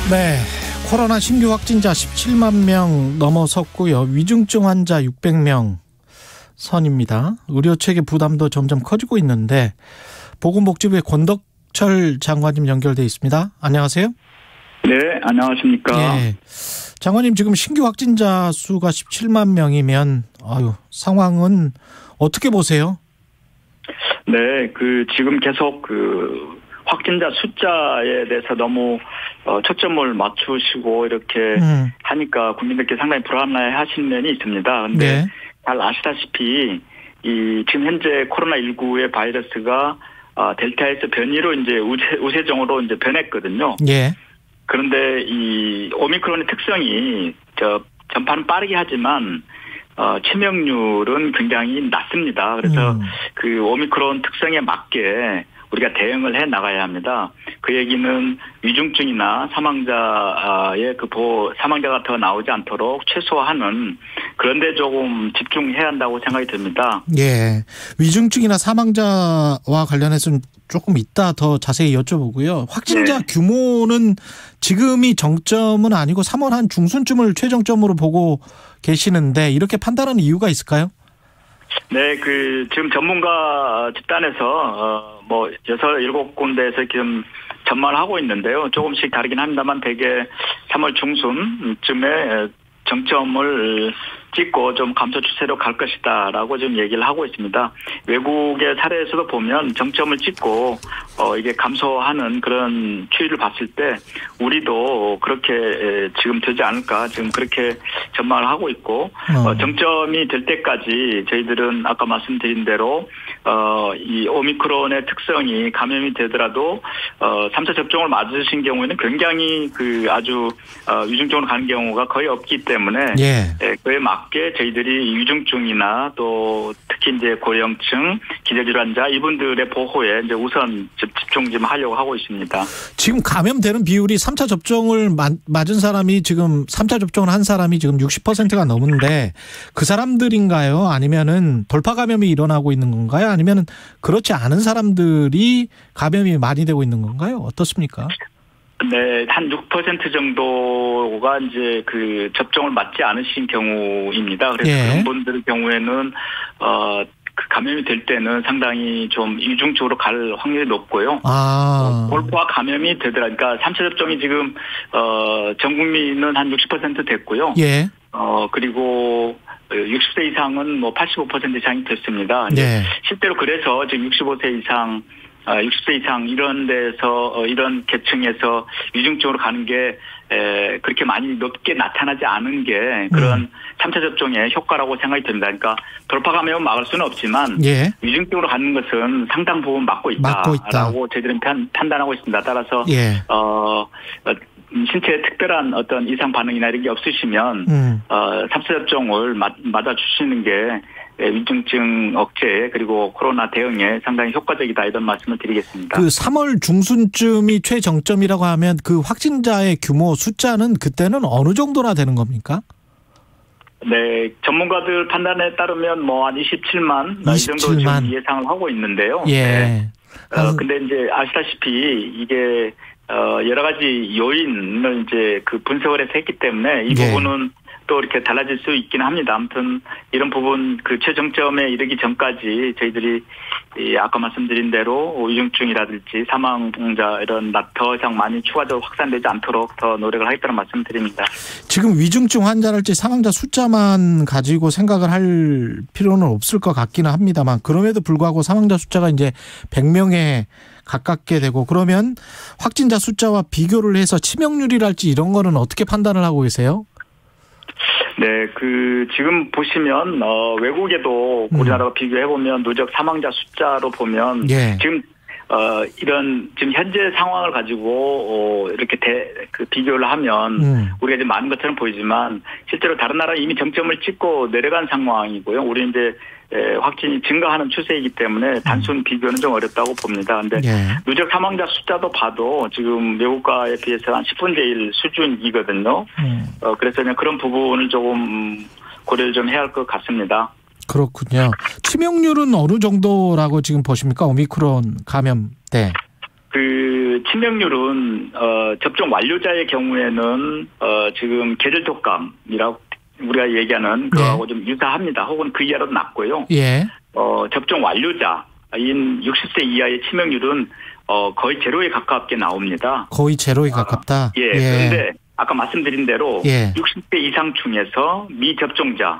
네, 코로나 신규 확진자 17만 명 넘어섰고요. 위중증 환자 600명 선입니다. 의료 체계 부담도 점점 커지고 있는데 보건복지부의 권덕철 장관님 연결돼 있습니다. 안녕하세요. 네, 안녕하십니까. 네, 장관님 지금 신규 확진자 수가 17만 명이면 상황은 어떻게 보세요? 네, 지금 계속 확진자 숫자에 대해서 너무 초점을 맞추시고 이렇게 하니까 국민들께 상당히 불안해 하시는 면이 있습니다. 그런데 네. 잘 아시다시피 지금 현재 코로나19의 바이러스가 델타에서 변이로 이제 우세종으로 이제 변했거든요. 예. 그런데 이 오미크론의 특성이 전파는 빠르게 하지만 치명률은 굉장히 낮습니다. 그래서 그 오미크론 특성에 맞게 우리가 대응을 해 나가야 합니다. 그 얘기는 위중증이나 사망자의 사망자가 더 나오지 않도록 최소화하는 그런 데 조금 집중해야 한다고 생각이 듭니다. 예. 위중증이나 사망자와 관련해서는 조금 이따 더 자세히 여쭤보고요. 확진자 규모는 지금이 정점은 아니고 3월 한 중순쯤을 최정점으로 보고 계시는데 이렇게 판단하는 이유가 있을까요? 네, 지금 전문가 집단에서 6, 7군데에서 지금 전망을 하고 있는데요. 조금씩 다르긴 합니다만 대개 3월 중순쯤에 정점을 찍고 좀 감소 추세로 갈 것이다라고 지금 얘기를 하고 있습니다. 외국의 사례에서도 보면 정점을 찍고 이게 감소하는 그런 추이를 봤을 때 우리도 그렇게 지금 되지 않을까 지금 그렇게 전망을 하고 있고 정점이 될 때까지 저희들은 아까 말씀드린 대로 이 오미크론의 특성이 감염이 되더라도 3차 접종을 맞으신 경우에는 굉장히 아주 위중증으로 가는 경우가 거의 없기 때문에 그에 맞게 저희들이 위중증이나 또 특히 이제 고령층, 기저질환자 이분들의 보호에 이제 우선 집중 좀 하려고 하고 있습니다. 지금 감염되는 비율이 3차 접종을 맞은 사람이 지금 3차 접종을 한 사람이 지금 60%가 넘는데 그 사람들인가요? 아니면은 돌파 감염이 일어나고 있는 건가요? 아니면은 그렇지 않은 사람들이 감염이 많이 되고 있는 건가요? 어떻습니까? 네, 한 6% 정도가 이제 접종을 맞지 않으신 경우입니다. 그래서 그런 분들 경우에는 감염이 될 때는 상당히 좀 위중증으로 갈 확률이 높고요. 돌파 감염이 되더라. 그러니까 3차 접종이 지금 전 국민은 한 60% 됐고요. 예. 그리고 60세 이상은 85% 이상이 됐습니다. 네. 실제로 그래서 지금 65세 이상 60세 이상 이런 데서 이런 계층에서 위중증으로 가는 게 그렇게 많이 높게 나타나지 않은 게 그런 3차 접종의 효과라고 생각이 듭니다. 그러니까 돌파 감염은 막을 수는 없지만 위중증으로 가는 것은 상당 부분 막고 있다라고 저희들은 판단하고 있습니다. 따라서 신체에 특별한 어떤 이상 반응이나 이런 게 없으시면 3차 접종을 맞아주시는 게 위중증 억제 그리고 코로나 대응에 상당히 효과적이다 이런 말씀을 드리겠습니다. 3월 중순쯤이 최정점이라고 하면 그 확진자의 규모 숫자는 그때는 어느 정도나 되는 겁니까? 네, 전문가들 판단에 따르면 한 27만 이 정도 지금 예상을 하고 있는데요. 네. 근데 이제 아시다시피 이게 여러 가지 요인을 이제 분석을 해서 했기 때문에 이 부분은 또 이렇게 달라질 수 있긴 합니다. 아무튼 이런 부분 최정점에 이르기 전까지 저희들이 아까 말씀드린 대로 위중증이라든지 사망자 이런 더 이상 많이 추가적으로 확산되지 않도록 더 노력을 하겠다는 말씀드립니다. 지금 위중증 환자랄지 사망자 숫자만 가지고 생각을 할 필요는 없을 것 같기는 합니다만 그럼에도 불구하고 사망자 숫자가 이제 100명에 가깝게 되고 그러면 확진자 숫자와 비교를 해서 치명률이랄지 이런 거는 어떻게 판단을 하고 계세요? 네, 지금 보시면, 외국에도 우리나라와 비교해보면 누적 사망자 숫자로 보면, 지금, 지금 현재 상황을 가지고, 이렇게 비교를 하면, 우리가 이제 많은 것처럼 보이지만, 실제로 다른 나라는 이미 정점을 찍고 내려간 상황이고요. 우리 이제, 확진이 증가하는 추세이기 때문에 단순 비교는 좀 어렵다고 봅니다. 근데 누적 사망자 숫자도 봐도 지금 외국과에 비해서 한 10분의 1 수준이거든요. 그래서 그냥 그런 부분을 조금 고려를 좀 해야 할 것 같습니다. 그렇군요. 치명률은 어느 정도라고 지금 보십니까? 오미크론 감염 때. 치명률은 접종 완료자의 경우에는 지금 계절 독감이라고 우리가 얘기하는 그거하고 좀 유사합니다. 혹은 그 이하로도 낮고요. 예. 접종 완료자인 60세 이하의 치명률은 거의 제로에 가깝게 나옵니다. 거의 제로에 가깝다. 예. 그런데 아까 말씀드린 대로 예. 60대 이상 중에서 미접종자는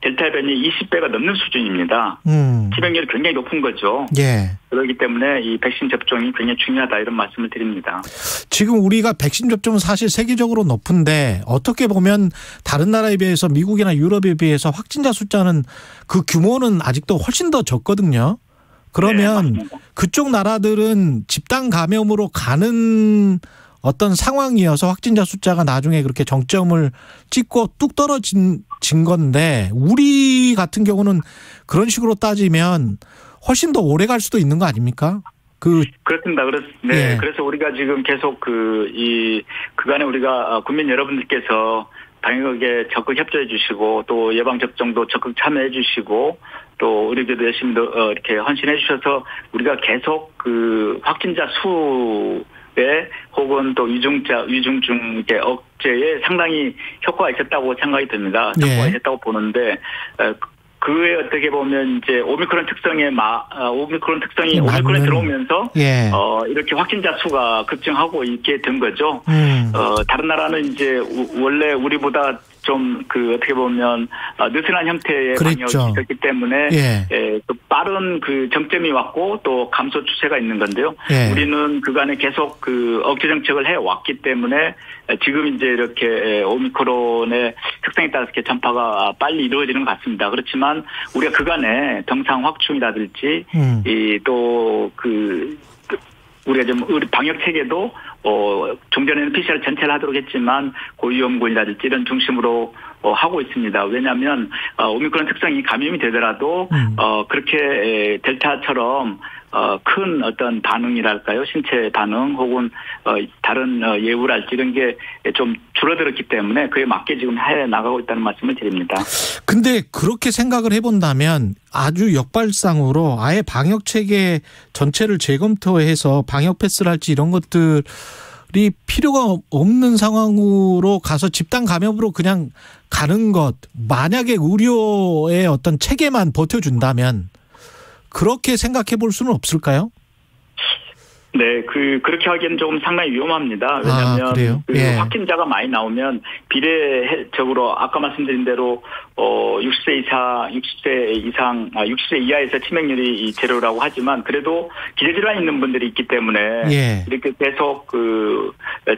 델타 변이 20배가 넘는 수준입니다. 치명률이 굉장히 높은 거죠. 예. 그렇기 때문에 이 백신 접종이 굉장히 중요하다 이런 말씀을 드립니다. 지금 우리가 백신 접종은 사실 세계적으로 높은데 어떻게 보면 다른 나라에 비해서 미국이나 유럽에 비해서 확진자 숫자는 그 규모는 아직도 훨씬 더 적거든요. 그러면 네, 그쪽 나라들은 집단 감염으로 가는 어떤 상황이어서 확진자 숫자가 나중에 그렇게 정점을 찍고 뚝 떨어진 건데 우리 같은 경우는 그런 식으로 따지면 훨씬 더 오래 갈 수도 있는 거 아닙니까? 그렇습니다. 네. 그래서 우리가 지금 계속 그간에 우리가 국민 여러분들께서 방역에 적극 협조해 주시고 또 예방 접종도 적극 참여해 주시고 또 의료계도 열심히 이렇게 헌신해 주셔서 우리가 계속 그 확진자 수에 혹은 또 위중증 억제에 상당히 효과가 있었다고 생각이 듭니다. 효과가 있었다고 보는데 그에 어떻게 보면 이제 오미크론이 오미크론에 들어오면서 이렇게 확진자 수가 급증하고 있게 된 거죠. 다른 나라는 이제 원래 우리보다 좀 어떻게 보면 느슨한 형태의 방역이 있었기 때문에 또 빠른 그 정점이 왔고 또 감소 추세가 있는 건데요. 우리는 그간에 계속 억제 정책을 해 왔기 때문에 지금 이제 이렇게 오미크론의 특성에 따라서 이렇게 전파가 빨리 이루어지는 것 같습니다. 그렇지만 우리가 그간에 병상 확충이라든지 우리가 좀 방역 체계도 좀 전에는 PCR 전체를 하도록 했지만 고위험군이라든지 이런 중심으로 하고 있습니다. 왜냐하면 오미크론 특성이 감염이 되더라도 그렇게 델타처럼 큰 어떤 반응이랄까요? 신체 반응 혹은 다른 예우랄지 이런 게 좀 줄어들었기 때문에 그에 맞게 지금 해 나가고 있다는 말씀을 드립니다. 근데 그렇게 생각을 해본다면 아주 역발상으로 아예 방역 체계 전체를 재검토해서 방역 패스를 할지 이런 것들이 필요가 없는 상황으로 가서 집단 감염으로 그냥 가는 것, 만약에 의료의 어떤 체계만 버텨준다면 그렇게 생각해 볼 수는 없을까요? 네, 그렇게 하기에는 조금 상당히 위험합니다. 왜냐하면 확진자가 많이 나오면 비례적으로 아까 말씀드린 대로 60세 이하에서 치명률이 제로라고 하지만 그래도 기저질환이 있는 분들이 있기 때문에 이렇게 계속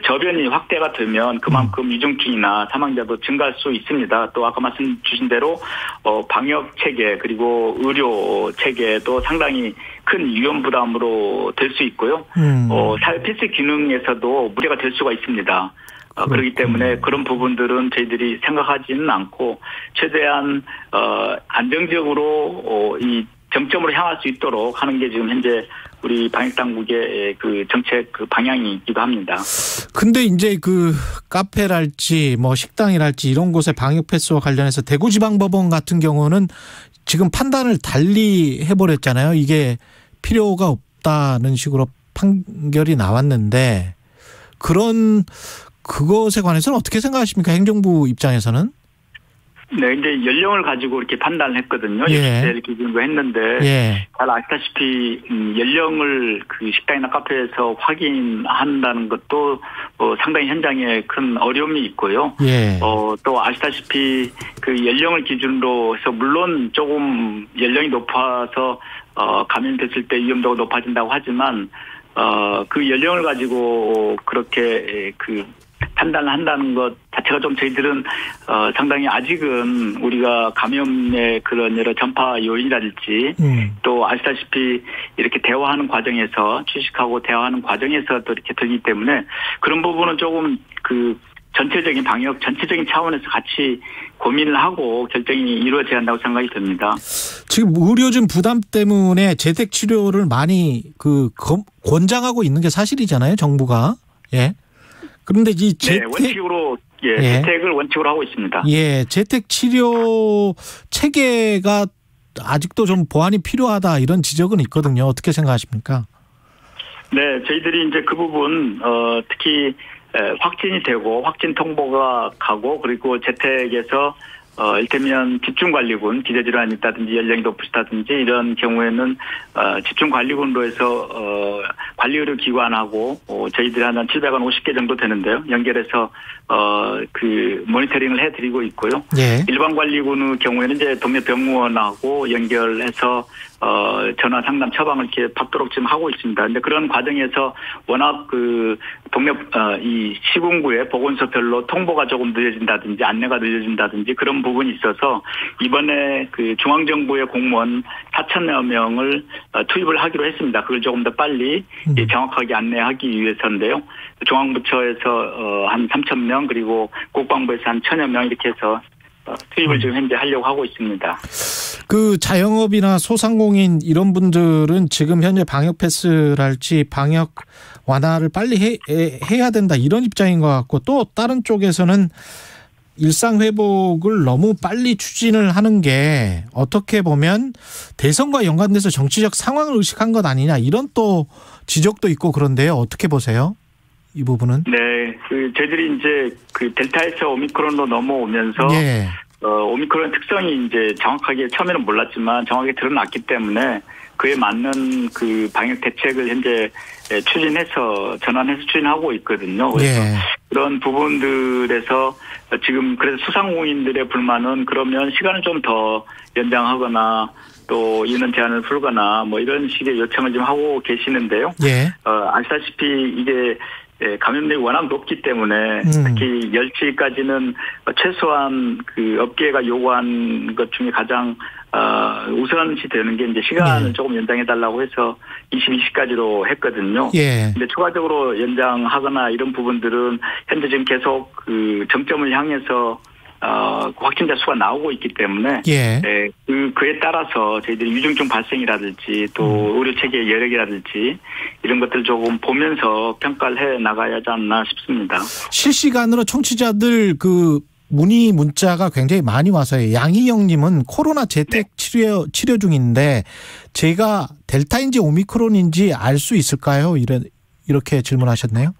저변이 확대가 되면 그만큼 위중증이나 사망자도 증가할 수 있습니다. 또 아까 말씀 주신 대로 방역 체계 그리고 의료 체계도 상당히 큰 위험 부담으로 될 수 있고요. 사회 필수 기능에서도 무리가 될 수가 있습니다. 그렇기 때문에 그런 부분들은 저희들이 생각하지는 않고 최대한 안정적으로 이 정점으로 향할 수 있도록 하는 게 지금 현재 우리 방역 당국의 정책 방향이기도 합니다. 근데 이제 카페랄지 식당이랄지 이런 곳의 방역 패스와 관련해서 대구지방법원 같은 경우는 지금 판단을 달리 해버렸잖아요. 이게 필요가 없다는 식으로 판결이 나왔는데 그것에 관해서는 어떻게 생각하십니까? 행정부 입장에서는? 네, 이제 연령을 가지고 이렇게 판단을 했거든요. 60세를 기준으로 했는데 잘 아시다시피 연령을 식당이나 카페에서 확인한다는 것도 상당히 현장에 큰 어려움이 있고요. 또 아시다시피 연령을 기준으로 해서 물론 조금 연령이 높아서 감염됐을 때 위험도가 높아진다고 하지만 그 연령을 가지고 그렇게 판단을 한다는 것 자체가 좀 저희들은 상당히 아직은 우리가 감염의 그런 여러 전파 요인이랄지 또 아시다시피 이렇게 대화하는 과정에서 취식하고 대화하는 과정에서 또 이렇게 들기 때문에 그런 부분은 조금 전체적인 방역 전체적인 차원에서 같이 고민을 하고 결정이 이루어져야 한다고 생각이 듭니다. 지금 의료진 부담 때문에 재택 치료를 많이 권장하고 있는 게 사실이잖아요, 정부가. 그런데 이 원칙으로 재택을 원칙으로 하고 있습니다. 재택 치료 체계가 아직도 좀 보완이 필요하다 이런 지적은 있거든요. 어떻게 생각하십니까? 네, 저희들이 이제 그 부분 특히 확진이 되고 확진 통보가 가고 그리고 재택에서 일테면 집중관리군, 기저질환이 있다든지 연령이 높으시다든지 이런 경우에는 집중관리군으로 해서 관리의료기관하고 저희들이 한 750개 정도 되는데요. 연결해서 그 모니터링을 해드리고 있고요. 예. 일반관리군의 경우에는 이제 동네 병원하고 연결해서 전화 상담 처방을 이렇게 받도록 지금 하고 있습니다. 근데 그런 과정에서 워낙 그 동네 이 시군구의 보건소별로 통보가 조금 늦어진다든지 안내가 늦어진다든지 그런 부분이 있어서 이번에 그 중앙정부의 공무원 4천여 명을 투입을 하기로 했습니다. 그걸 조금 더 빨리 정확하게 안내하기 위해서인데요. 중앙부처에서 한 3천 명 그리고 국방부에서 한 1,000여 명 이렇게 해서 투입을 지금 현재 하려고 하고 있습니다. 그 자영업이나 소상공인 이런 분들은 지금 현재 방역 패스랄지 방역 완화를 빨리 해야 된다 이런 입장인 것 같고 또 다른 쪽에서는 일상 회복을 너무 빨리 추진을 하는 게 어떻게 보면 대선과 연관돼서 정치적 상황을 의식한 것 아니냐 이런 또 지적도 있고 그런데요. 어떻게 보세요? 이 부분은? 네, 그 저희들이 이제 그 델타에서 오미크론으로 넘어오면서 예. 오미크론 특성이 이제 정확하게 처음에는 몰랐지만 정확하게 드러났기 때문에 그에 맞는 그 방역 대책을 현재 추진해서 전환해서 추진하고 있거든요. 그래서 예. 그런 부분들에서 지금 그래서 소상공인들의 불만은 그러면 시간을 좀 더 연장하거나 또 인원 제한을 풀거나 뭐 이런 식의 요청을 좀 하고 계시는데요. 예. 아시다시피 이게 감염력이 워낙 높기 때문에 특히 10시까지는 최소한 그 업계가 요구한 것 중에 가장 우선시 되는 게 이제 시간을 조금 연장해달라고 해서 22시까지로 했거든요. 예. 근데 추가적으로 연장하거나 이런 부분들은 현재 지금 계속 그 정점을 향해서 확진자 수가 나오고 있기 때문에 예. 그에 따라서 저희들이 위중증 발생이라든지 또 의료 체계 여력이라든지 이런 것들 조금 보면서 평가를 해 나가야 하지 않나 싶습니다. 실시간으로 청취자들 그 문자가 굉장히 많이 와서요. 양희영님은 코로나 재택 치료 중인데 제가 델타인지 오미크론인지 알 수 있을까요? 이렇게 질문하셨네요.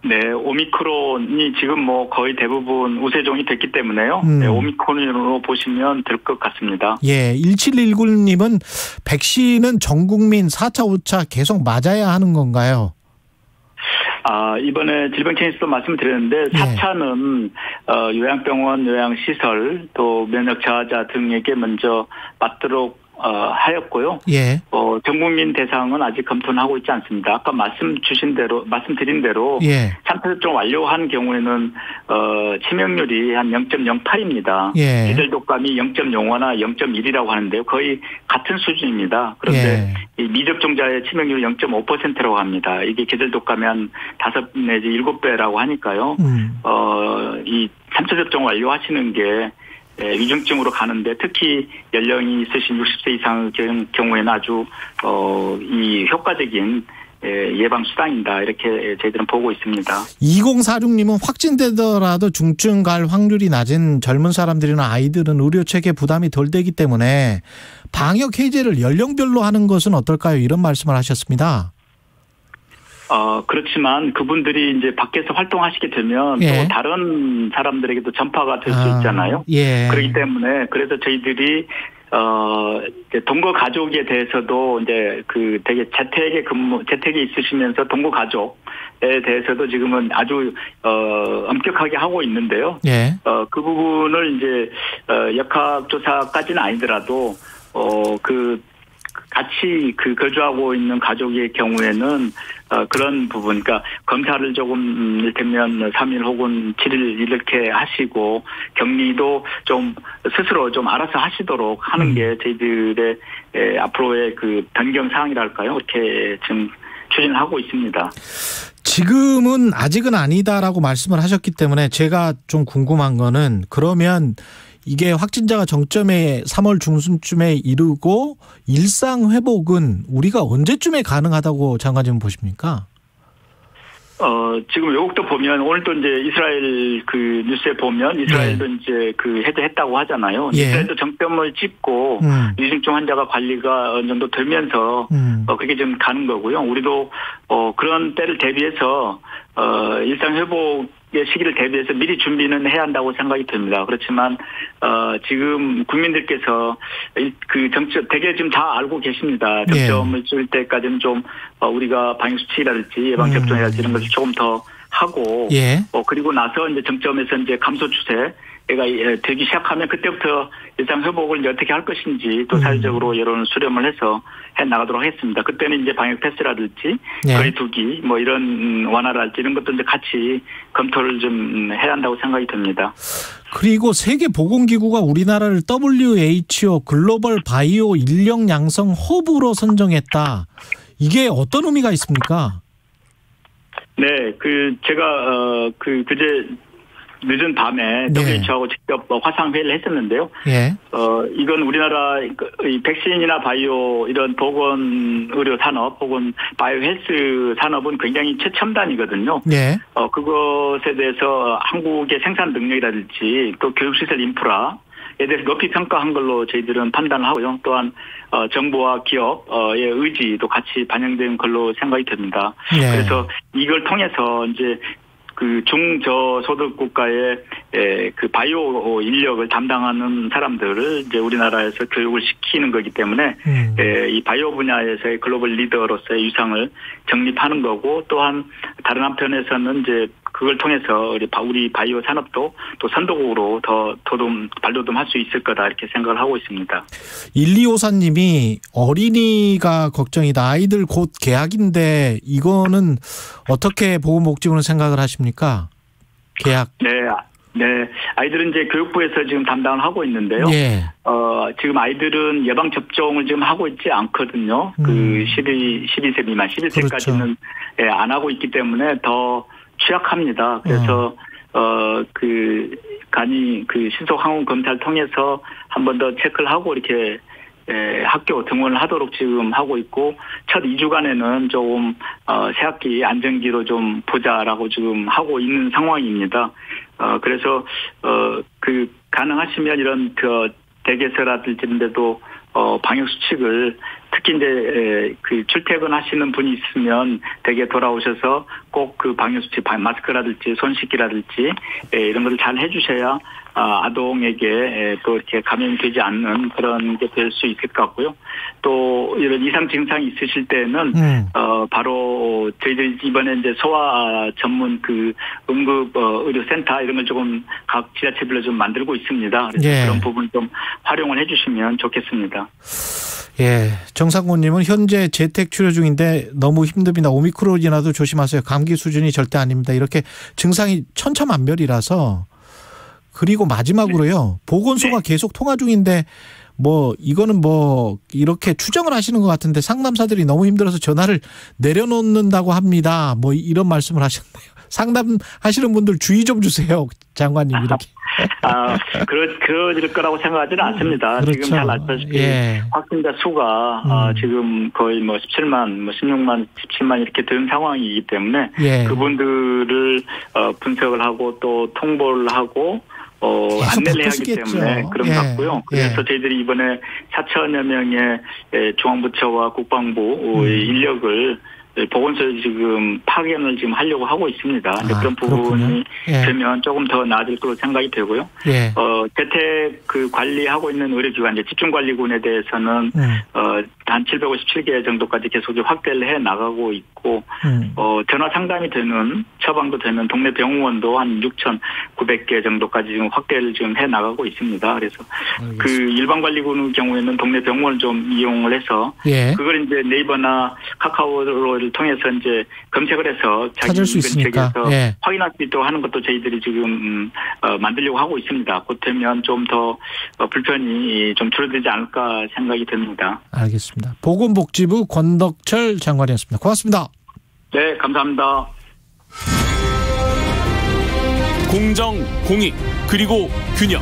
네, 오미크론이 지금 뭐 거의 대부분 우세종이 됐기 때문에요. 네, 오미크론으로 보시면 될 것 같습니다. 예, 1719님은 백신은 전 국민 4차, 5차 계속 맞아야 하는 건가요? 이번에 질병청에서도 말씀드렸는데 4차는 요양병원, 요양시설 또 면역 저하자 등에게 먼저 맞도록 하였고요. 예. 전 국민 대상은 아직 검토는 하고 있지 않습니다. 아까 말씀드린 대로 예. 3차 접종 완료한 경우에는 치명률이 한 0.08입니다. 예. 계절 독감이 0.05나 0.1이라고 하는데요. 거의 같은 수준입니다. 그런데 이 미접종자의 치명률이 0.5%라고 합니다. 이게 계절 독감의 한 5 내지 7배라고 하니까요. 이 3차 접종 완료하시는 게 위중증으로 가는데 특히 연령이 있으신 60세 이상 경우에는 아주 이 효과적인 예방 수단이다 이렇게 저희들은 보고 있습니다. 2046님은 확진되더라도 중증 갈 확률이 낮은 젊은 사람들이나 아이들은 의료 체계 부담이 덜 되기 때문에 방역 해제를 연령별로 하는 것은 어떨까요? 이런 말씀을 하셨습니다. 그렇지만 그분들이 이제 밖에서 활동하시게 되면 또 다른 사람들에게도 전파가 될 수 있잖아요. 예. 그렇기 때문에 그래서 저희들이 동거 가족에 대해서도 이제 그 되게 재택에 있으시면서 동거 가족에 대해서도 지금은 아주 엄격하게 하고 있는데요. 예. 그 부분을 이제 역학조사까지는 아니더라도 같이 거주하고 있는 가족의 경우에는 그런 부분, 그러니까 검사를 조금 이를테면 3일 혹은 7일 이렇게 하시고 격리도 좀 스스로 좀 알아서 하시도록 하는 게 저희들의 앞으로의 그 변경 사항이랄까요? 이렇게 지금 추진을 하고 있습니다. 지금은 아직은 아니다라고 말씀을 하셨기 때문에 제가 좀 궁금한 거는 그러면 이게 확진자가 정점에 3월 중순쯤에 이르고 일상 회복은 우리가 언제쯤에 가능하다고 장관님은 보십니까? 지금 외국도 보면 오늘도 이제 이스라엘 그 뉴스에 보면 이스라엘도 이제 그 해제했다고 하잖아요. 예. 이스라엘도 정점을 찍고 위중증 환자가 관리가 어느 정도 되면서 그게 좀 가는 거고요. 우리도 그런 때를 대비해서 일상 회복의 시기를 대비해서 미리 준비는 해야 한다고 생각이 듭니다. 그렇지만 지금 국민들께서 그 정점 되게 지금 다 알고 계십니다. 정점을 찍을 때까지는 좀 우리가 방역 수칙이라든지 예방 접종이라든지 이런 것을 조금 더 하고 예. 그리고 나서 이제 정점에서 이제 감소 추세가 되기 시작하면 그때부터 일상 회복을 이제 어떻게 할 것인지 또 사회적으로 여론을 수렴을 해서 해 나가도록 하겠습니다. 그때는 이제 방역 패스라든지 예. 거리두기 뭐 이런 완화랄지 이런 것도 이제 같이 검토를 좀 해야 한다고 생각이 듭니다. 그리고 세계보건기구가 우리나라를 WHO 글로벌 바이오 인력 양성 허브로 선정했다. 이게 어떤 의미가 있습니까? 네, 제가 그제 늦은 밤에 WHO하고 직접 화상 회의를 했었는데요. 예. 이건 우리나라 이 백신이나 바이오 이런 보건 의료 산업 혹은 바이오 헬스 산업은 굉장히 최첨단이거든요. 예. 그것에 대해서 한국의 생산 능력이라든지 또 교육시설 인프라에 대해서 높이 평가한 걸로 저희들은 판단을 하고요. 또한 정부와 기업의 의지도 같이 반영된 걸로 생각이 됩니다. 예. 그래서 이걸 통해서 이제 그 중저소득 국가의 그 바이오 인력을 담당하는 사람들을 이제 우리나라에서 교육을 시키는 거기 때문에 이 바이오 분야에서의 글로벌 리더로서의 위상을 정립하는 거고 또한 다른 한편에서는 이제 그걸 통해서 우리 바이오 산업도 또 선도국으로 더 발돋움할 수 있을 거다 이렇게 생각을 하고 있습니다. 1254님이 어린이가 걱정이다. 아이들 곧 개학인데 이거는 어떻게 보건복지부는 생각을 하십니까? 개학. 네. 아이들은 이제 교육부에서 지금 담당을 하고 있는데요. 예. 지금 아이들은 예방접종을 지금 하고 있지 않거든요. 12세 미만, 11세까지는 그렇죠. 안 하고 있기 때문에 더 취약합니다. 그래서 간이 신속 항원 검사를 통해서 한 번 더 체크를 하고 이렇게 학교 등원을 하도록 지금 하고 있고 첫 2주간에는 조금 새학기 안정기로 좀 보자라고 지금 하고 있는 상황입니다. 그래서 가능하시면 이런 댁에서라든지 이런 데도 방역 수칙을 특히 이제 출퇴근하시는 분이 있으면 댁에 돌아오셔서 꼭 그 방역 수칙, 마스크라든지 손 씻기라든지 이런 것을 잘 해주셔야 아동에게 또 이렇게 감염이 되지 않는 그런 게 될 수 있을 것 같고요. 또 이런 이상 증상이 있으실 때는 바로 저희들이 이번에 이제 소아 전문 응급 의료센터 이런 걸 조금 각 지자체별로 좀 만들고 있습니다. 그래서 예. 그런 부분 좀 활용을 해주시면 좋겠습니다. 예, 정상곤님은 현재 재택 치료 중인데 너무 힘듭니다. 오미크론이라도 조심하세요. 감기 수준이 절대 아닙니다. 이렇게 증상이 천차만별이라서. 그리고 마지막으로요. 보건소가 계속 통화 중인데 이거는 이렇게 추정을 하시는 것 같은데 상담사들이 너무 힘들어서 전화를 내려놓는다고 합니다. 이런 말씀을 하셨네요. 상담하시는 분들 주의 좀 주세요. 장관님 이렇게. 그럴 거라고 생각하지는 않습니다. 그렇죠. 지금 잘 아시다시피 확진자 수가 지금 거의 17만, 16만, 17만 이렇게 된 상황이기 때문에 그분들을 분석을 하고 또 통보를 하고 안내를 해야 하기 때문에 그런 것 같고요. 그래서 저희들이 이번에 4천여 명의 중앙부처와 국방부 인력을 보건소에 지금 파견을 지금 하려고 하고 있습니다. 그런 부분이 되면 조금 더 나아질 거로 생각이 되고요. 재택 관리하고 있는 의료기관, 집중관리군에 대해서는 한 757개 정도까지 계속 확대를 해 나가고 있고, 전화 상담이 되는, 처방도 되는 동네 병원도 한 6,900개 정도까지 지금 확대를 지금 해 나가고 있습니다. 그래서 알겠습니다. 일반관리군의 경우에는 동네 병원을 좀 이용을 해서, 그걸 이제 네이버나 카카오를 통해서 이제 검색을 해서 자기 근처에서 확인할 수 있도록 하는 것도 저희들이 지금 만들려고 하고 있습니다. 곧 되면 좀 더 불편이 좀 줄어들지 않을까 생각이 듭니다. 알겠습니다. 보건복지부 권덕철 장관이었습니다. 고맙습니다. 네, 감사합니다. 공정, 공익, 그리고 균형.